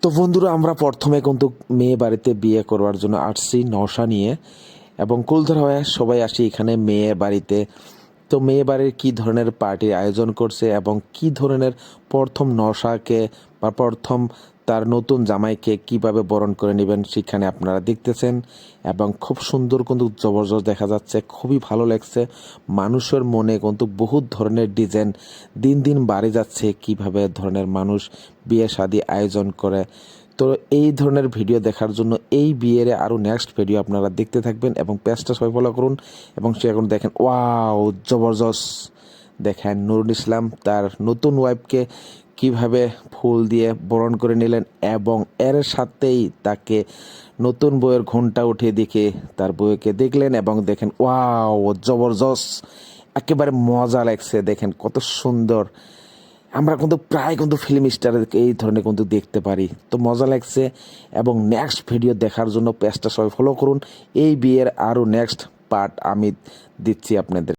তো বন্ধুরা, আমরা প্রথমে কিন্তু মেয়ে বাড়িতে বিয়ে করবার জন্য আসছি নশা নিয়ে, এবং কুলধরা হয়ে সবাই আসি এখানে মেয়ে বাড়িতে। তো মেয়ে বাড়ির কী ধরনের পার্টির আয়োজন করছে এবং কি ধরনের প্রথম নশাকে বা প্রথম তার নতুন জামাইকে কিভাবে বরণ করে নেবেন সেখানে আপনারা দেখতেছেন, এবং খুব সুন্দর কিন্তু জবরদস্ত দেখা যাচ্ছে, খুবই ভালো লাগছে। মানুষের মনে কিন্তু বহুত ধরনের ডিজাইন দিন দিন বাড়ে যাচ্ছে, কিভাবে ধরনের মানুষ বিয়ে শাদী আয়োজন করে। তো এই ধরনের ভিডিও দেখার জন্য এই বিয়ের আরও নেক্সট ভিডিও আপনারা দেখতে থাকবেন এবং পেজটা সবাই ফলো করুন এবং সে এখন দেখেন ওয়াও জবরদস্ত। দেখেন নুরুল ইসলাম তার নতুন ওয়াইফকে কিভাবে ফুল দিয়ে বরণ করে নিলেন, এবং এর সাথেই তাকে নতুন বউয়ের ঘোমটা উঠিয়ে দেখে তার বউকে দেখলেন এবং দেখেন ওয়াও জবরদস্ত, একেবারে মজা লাগছে। দেখেন কত সুন্দর। আমরা কিন্তু প্রায় কিন্তু ফিল্ম স্টারের এই ধরনের কিন্তু দেখতে পারি, তো মজা লাগছে। এবং নেক্সট ভিডিও দেখার জন্য পেজটা সবাই ফলো করুন। এই বিয়ের আরও নেক্সট পার্ট আমি দিচ্ছি আপনাদের।